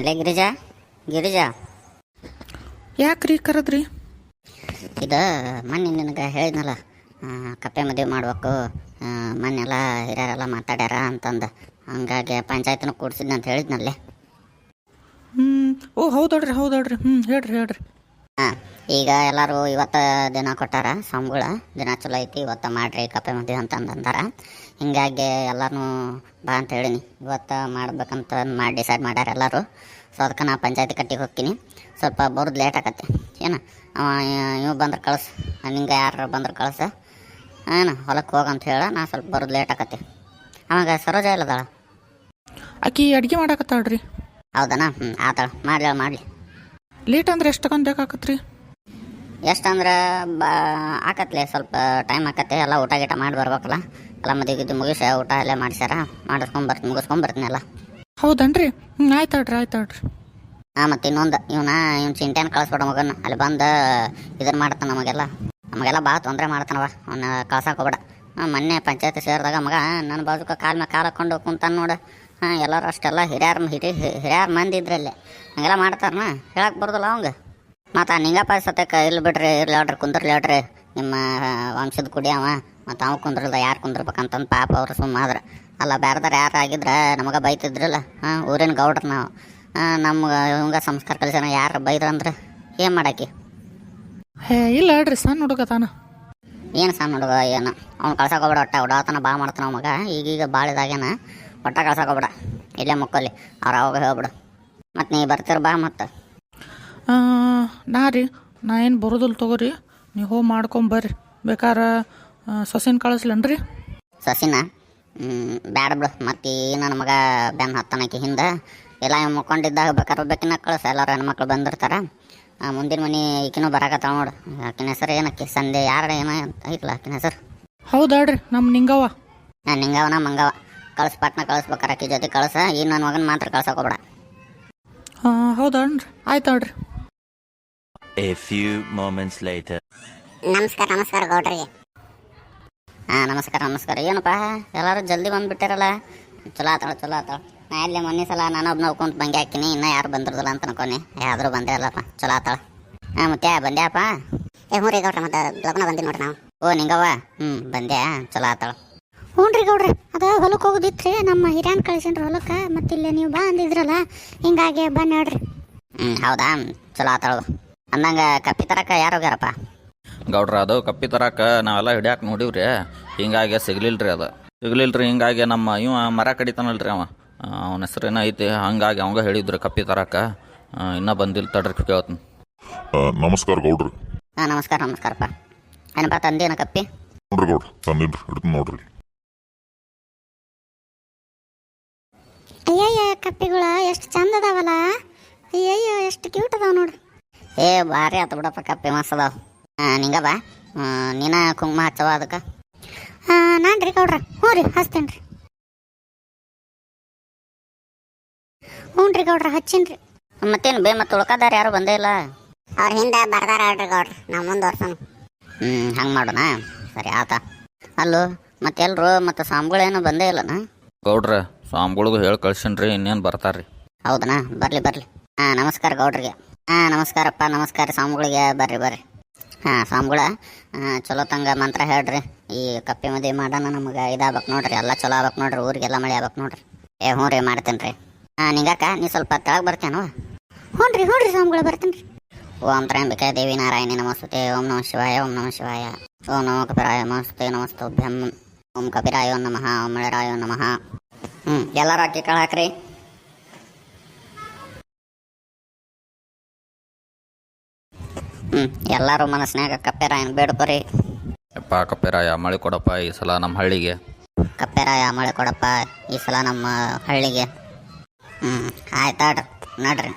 ಲೇ ಗಿರಿಜಾ ಗಿರಿಜಾ, ಯಾಕ್ರಿ ಕರದ್ರಿ? ಇದು ಮೊನ್ನೆ ನಿನಗೆ ಹೇಳಿದ್ನಲ್ಲ, ಕಪ್ಪೆ ಮದುವೆ ಮಾಡ್ಬೇಕು, ಮೊನ್ನೆಲ್ಲ ಹಿರಿಯರೆಲ್ಲ ಮಾತಾಡ್ಯಾರ ಅಂತಂದು, ಹಂಗಾಗಿ ಪಂಚಾಯತ್ನ ಕೂಡ್ಸಿದ್ನ ಅಂತ ಹೇಳಿದ್ನಲ್ಲೇ. ಓ ಹೌದಲ್ರಿ ಹೇಳ್ರಿ. ಹಾಂ, ಈಗ ಎಲ್ಲರೂ ಇವತ್ತು ದಿನ ಕೊಟ್ಟಾರ, ಸ್ವಾಮಿಗಳ ದಿನ ಚಲೋ ಐತಿ, ಇವತ್ತು ಮಾಡ್ರಿ ಕಪ್ಪೆ ಮದುವೆ ಅಂತಂದು ಅಂದಾರ. ಹಿಂಗಾಗಿ ಎಲ್ಲರೂ ಬಾ ಅಂತ ಹೇಳಿನಿ, ಇವತ್ತು ಮಾಡ್ಬೇಕಂತ ಮಾಡಿ ಡಿಸೈಡ್ ಮಾಡ್ಯಾರ ಎಲ್ಲರೂ. ಸೊ ಅದಕ್ಕೆ ನಾ ಪಂಚಾಯತಿ ಕಟ್ಟಿಗೆ ಹೋಗ್ತೀನಿ, ಸ್ವಲ್ಪ ಬರೋದು ಲೇಟ್ ಆಕತ್ತೆ. ಏನು ಇವು ಬಂದ್ರೆ ಕಳ್ಸು, ನಿಂಗೆ ಯಾರು ಬಂದ್ರೆ ಕಳ್ಸ, ಏನು ಹೊಲಕ್ಕೆ ಹೋಗಂತ ಹೇಳ, ನಾ ಸ್ವಲ್ಪ ಬರೋದು ಲೇಟ್ ಆಕತ್ತೆ. ಅವಾಗ ಸರೋಜ ಇಲ್ಲದಾಳ, ಆಕಿ ಅಡುಗೆ ಮಾಡಾಕತ್ತಾಳ್ರಿ. ಹೌದನಾ? ಆತಾಳ, ಮಾಡಲಿ. ಲೇಟ್ ಅಂದ್ರೆ ಎಷ್ಟು ತಗೊಂಡು ಬೇಕಾಕತ್ರಿ? ಎಷ್ಟಂದ್ರೆ ಆಕತ್ಲೆ, ಸ್ವಲ್ಪ ಟೈಮ್ ಆಕತ್ತೆ. ಎಲ್ಲ ಊಟ ಗೀಟ ಮಾಡಿ ಬರ್ಬೇಕಲ್ಲ, ಎಲ್ಲ ಮದುವೆ ಮುಗಿಸಿ ಊಟ ಎಲ್ಲ ಮಾಡಿಸ್ಯಾರ, ಮುಗಿಸ್ಕೊಂಬರ್ತೀನಿ ಎಲ್ಲ. ಹೌದನ್ರಿ? ಆಯ್ತಾಳ್ರಿ. ಹಾಂ, ಮತ್ತು ಇನ್ನೊಂದು ಇವ್ನ ಚಿಂಟ್ಯಾನ ಕಳಿಸ್ಬಿಡ ಮಗನ, ಅಲ್ಲಿ ಬಂದು ಇದನ್ನು ಮಾಡ್ತಾನೆ, ನಮಗೆಲ್ಲ ಭಾಳ ತೊಂದರೆ ಮಾಡ್ತಾನವ, ಅವನ್ನ ಕಳ್ಸಕ್ಕೆ ಹೋಗ್ಬೇಡ. ಮೊನ್ನೆ ಪಂಚಾಯತಿ ಸೇರಿದಾಗ ಮಗ ನನ್ನ ಬಾಜುಕ ಕಾಲ ಮೇಲೆ ಕಾಲು ಹಾಕ್ಕೊಂಡು ಕುಂತಾನ ನೋಡು. ಎಲ್ಲರೂ ಅಷ್ಟೆಲ್ಲ ಹಿರಿಯರ ಮಂದಿ ಇದ್ರಲ್ಲಿ ಹಂಗೆಲ್ಲ ಮಾಡ್ತಾರನ, ಹೇಳಕ್ಕೆ ಬರೋದಿಲ್ಲ ಅವಂಗೆ. ಮತ್ತು ನಿಂಗಪ್ಪ ಸತ್ಯಕ್ಕೆ ಇಲ್ಲಿ ಬಿಡ್ರಿ, ಕುಂದ್ರಲಿ ಹೇಳ್ರಿ, ನಿಮ್ಮ ವಂಶದ ಕುಡಿಯವ, ಮತ್ತು ಅವ ಕುಂದ್ರಲ್ದ ಯಾರು ಕುಂದ್ರಬೇಕಂತಂದು ಪಾಪ ಅವ್ರು ಸುಮ್ಮಾದ್ರೆ. ಅಲ್ಲ ಬೇರೆದಾರು ಯಾರು ಆಗಿದ್ರೆ ನಮಗೆ ಬೈತಿದ್ರಲ್ಲ, ಊರಿನ ಗೌಡ್ರು ನಾವು, ನಮ್ಗೆ ಇವಂಗ ಸಂಸ್ಕಾರ ಕಲಿಸೋಣ, ಯಾರು ಬೈದ್ರಂದ್ರೆ ಏನು ಮಾಡಾಕಿ? ಇಲ್ಲ ಹೇಳ್ರಿ, ಸಣ್ಣ ಹುಡುಗ ತಾನ. ಏನು ಸಣ್ಣ ಹುಡುಗ ಏನು, ಅವ್ನು ಕಳ್ಸಕ್ಕೆ ಹೋಗ್ಬೇಡ, ಹೊಡಾತನ ಭಾಳ ಮಾಡ್ತಾನ ಅವ ಮಗ. ಈಗೀಗ ಭಾಳ ಇದಾಗ್ಯಾನ, ಕಳ್ಸಕ್ಕೆ ಹೋಗ್ಬೇಡ, ಇಲ್ಲೇ ಮುಕ್ಕೊಲ್ಲಿ ಅವ್ರು ಅವಾಗ ಹೇಳ್ಬಿಡು. ಮತ್ತು ನೀ ಬರ್ತೀರ ಬಾ. ಮತ್ತು ನಾ ಏನು ಬರೋದಿಲ್ಲ ತಗೋರಿ, ನೀವು ಹೋಗಿ ಮಾಡ್ಕೊಂಬರ್ರಿ. ಬೇಕಾರೆ ಸೊಸಿನ ಕಳಿಸ್ಲೇನ್ರಿ? ಸಸಿನ ಬ್ಯಾಡ ಬಿಡು, ಮತ್ತು ನನ್ನ ಮಗ ಬೆನ್ನ ಹತ್ತನಕಿ ಹಿಂದೆ ಎಲ್ಲ ಮುಕ್ಕೊಂಡಿದ್ದಾಗ ಬೇಕಾದ್ರೆ ಬೇಕಿನ ಕಳಿಸ, ಎಲ್ಲರೂ ಹೆಣ್ಮಕ್ಳು ಬಂದಿರ್ತಾರೆ. ಮುಂದಿನ ಮನೆ ಈಕಿನೂ ಬರಾಕತ್ತಾಳ ನೋಡು, ಆಕಿನ ಹೆಸರು ಏನಕ್ಕೆ ಸಂದೆ ಯಾರ ಏನೋ ಐತಲ್ಲ ಆಕಿನ ಹೆಸರು. ಹೌದಾಡ್ರಿ, ನಮ್ಮ ನಿಂಗವ್ವ. ನಿಂಗವನ ಮಂಗವ ಕಳಿಸ್ಪಾಟ್ನ ಕಳಿಸ್ಬೇಕಾರೆ ಆಕಿ ಜೊತೆ ಕಳಿಸ, ಈ ನನ್ನ ಮಗನ ಮಾತ್ರ ಕಳ್ಸಕ್ಕೆ ಹೋಗ್ಬೇಡ. ಹೌದಾಡ್ರಿ, ಆಯ್ತಾಡ್ರಿ. A few moments later. ನಮಸ್ಕಾರ ಗೌಡ್ರಿಗೆ. ನಮಸ್ಕಾರ. ಏನಪ್ಪ ಎಲ್ಲರೂ ಜಲ್ದಿ ಬಂದುಬಿಟ್ಟಿರಲ್ಲ, ಚಲೋ ಆತಾಳ. ನಾ ಎಲ್ಲೇ ಮೊನ್ನೆ ಸಲ ನಾನು ಒಬ್ಬನ ಹೋಗ್ಕೊಂತ ಬಂಗೆ ಹಾಕಿನಿ, ಇನ್ನೂ ಯಾರು ಬಂದಿರೋದಿಲ್ಲ ಅಂತ ಅನ್ಕೊನಿ, ಯಾವ್ದಾರು ಬಂದೇ ಅಲ್ಲಪ್ಪ, ಚಲೋ ಆತಾಳ. ಮತ್ತೆ ಬಂದ್ಯಾಪ? ಹ್ಞೂ ರೀ ಗೌಡ್ರ, ಮತ್ತೆ ಲಗ್ನ ಬಂದಿ ನೋಡ್ರಿ ನಾವು. ಓ ನಿಂಗವ್ವ, ಬಂದ್ಯಾ, ಚಲೋ ಆತಾಳ. ಹ್ಞೂ ರೀ ಗೌಡ್ರಿ, ಅದು ಹೊಲಕ್ಕೆ ಹೋಗೋದಿತ್ರಿ, ನಮ್ಮ ಹಿರಿಯನ್ ಕಳಿಸೇನ್ರಿ ಹೊಲಕ್ಕೆ, ಮತ್ತಿಲ್ಲ ನೀವು ಬಾ ಅಂದಿದ್ರಲ್ಲ, ಹಿಂಗಾಗಿ ಬನ್ನಿ ನೋಡ್ರಿ. ಹೌದಾ, ಚಲೋ ಆತಾಳು. ಅಂದಂಗೆ ಕಪ್ಪಿ ತರಕ ಯಾರು ಹೋಗ್ಯಾರಪ್ಪ? ಗೌಡ್ರ, ಅದು ಕಪ್ಪಿ ತರಕ ನಾವೆಲ್ಲ ಹಿಡಿಯಾಕೆ ನೋಡಿವ್ರಿ, ಹಿಂಗಾಗಿ ಸಿಗ್ಲಿಲ್ರಿ. ಹಿಂಗಾಗಿ ನಮ್ಮ ಇವ ಮರ ಕಡಿತಾನಲ್ರಿ, ಅವನ ಹೆಸರೇನ ಐತಿ, ಹಂಗಾಗಿ ಅವಂಗ ಹೇಳಿದ್ರಿ ಕಪ್ಪಿ ತರಕ, ಇನ್ನೂ ಬಂದಿಲ್ಲ ತಡ್ರಿ ಕೇಳ್ತೀನಿ. ನಮಸ್ಕಾರ ಗೌಡ್ರಿ. ನಮಸ್ಕಾರಪ್ಪ. ಏನಪ್ಪ ತಂದೇನ ಕಪ್ಪಿ? ನೋಡ್ರಿ ಗೌಡ್ರಿ, ತಂದಿನ್ರಿ, ಹಿಡ್ತೀನಿ ನೋಡ್ರಿ. ಅಯ್ಯಯ್ಯ, ಕಪ್ಪಿಗಳು ಎಷ್ಟು ಚಂದ ಅದಾವಲ್ಲ, ಅಯ್ಯಯ್ಯ ಎಷ್ಟು ಕ್ಯೂಟ್ ಅದಾವ ನೋಡ್ರಿ. ಭಾರಿ ಆತು ಬಿಡಪ್ಪ, ಕಪ್ಪಿ ಮಸ್ತ್ ಅದಾವ. ನಿಂಗಪ್ಪ, ನೀನ ಕುಂಕುಮ ಹಚ್ಚವ ಅದಕ್ಕೆ? ನಾನು ರೀ ಗೌಡ್ರ, ಹ್ಞೂ ರೀ ಹಚ್ತೇನೆ ರೀ. ಹ್ಞೂ ರೀ ಗೌಡ್ರ, ಹಚ್ಚೀನಿ ರೀ. ಮತ್ತೇನು ಮತ್ತೆ ಉಳ್ಕದಾರ ಯಾರು ಬಂದೇ ಇಲ್ಲ? ಅವ್ರ ಹಿಂದೆ ಬರ್ದಾರ ಹೇಳ್ರಿ ಗೌಡ್ರ, ನಾವು ಮುಂದೆ ವರ್ಷನು. ಹಂಗೆ ಮಾಡೋಣ, ಸರಿ ಆತ. ಅಲ್ಲೂ ಮತ್ತೆ ಎಲ್ರು ಮತ್ತು ಸ್ವಾಮಿಗಳೇನು ಬಂದೇ ಇಲ್ಲನ? ಗೌಡ್ರ, ಸ್ವಾಮಿಗಳಿಗೂ ಹೇಳಿ ಕಳ್ಸೀನ್ರಿ, ಇನ್ನೇನು ಬರ್ತಾರ್ರಿ. ಹೌದನಾ? ಬರ್ಲಿ. ನಮಸ್ಕಾರ ಗೌಡ್ರಿಗೆ. ನಮಸ್ಕಾರಪ್ಪ, ನಮಸ್ಕಾರ ಸ್ವಾಮಿಗಳಿಗೆ. ಬರ್ರಿ. ಸ್ವಾಮಿಗಳ ಚಲೋ ತಂಗ ಮಂತ್ರ ಹೇಳ್ರಿ, ಈ ಕಪ್ಪೆ ಮದುವೆ ಮಾಡೋಣ, ನಮಗೆ ಇದಾಗ್ಬೇಕು ನೋಡ್ರಿ, ಎಲ್ಲ ಚಲೋ ಆಗ್ಬೇಕು ನೋಡ್ರಿ, ಊರಿಗೆಲ್ಲ ಮಳೆ ಆಗ್ಬೇಕು ನೋಡ್ರಿ. ಹ್ಞೂ ರೀ, ಮಾಡ್ತೇನೆ ರೀ. ನಿಂಗಾಕ ನೀ ಸ್ವಲ್ಪ ತೆಳಗೆ ಬರ್ತೇನೋ? ಹ್ಞೂ ರೀ ಸ್ವಾಮಿಗಳು, ಬರ್ತೀನಿ ರೀ. ಓಂ ತ್ರ್ಯಂಬಿಕೆ ದೇವಿ ನಾರಾಯಣಿ ನಮಸ್ತುತೆ, ಓಂ ನಮಃ ಶಿವಾಯ, ಓಂ ನಮೋ ಕಪಿರಾಯ ನಮಸ್ತುಭ್ಯಂ, ಓಂ ಕಪಿರಾಯ ನಮಃ, ಓಂ ಮಳೆರಾಯ ನಮಃ. ಎಲ್ಲರೂ ಅಕ್ಕಿ ಕಾಳು ಹಾಕ್ರಿ. ಎಲ್ಲರೂ ಮನಸ್ಸಿನಾಗ ಕಪ್ಪೆರಾಯನ ಬೇಡ್ಕೊರಿ. ಯಪ್ಪ ಕಪ್ಪೆರಾಯ, ಮಳೆ ಕೊಡಪ್ಪ ಈ ಸಲ ನಮ್ಮ ಹಳ್ಳಿಗೆ. ಕಪ್ಪೆರಾಯ, ಮಳೆ ಕೊಡಪ್ಪ ಈ ಸಲ ನಮ್ಮ ಹಳ್ಳಿಗೆ. ಆಯ್ತಾಡ್ರಿ, ನಡ್ರಿ.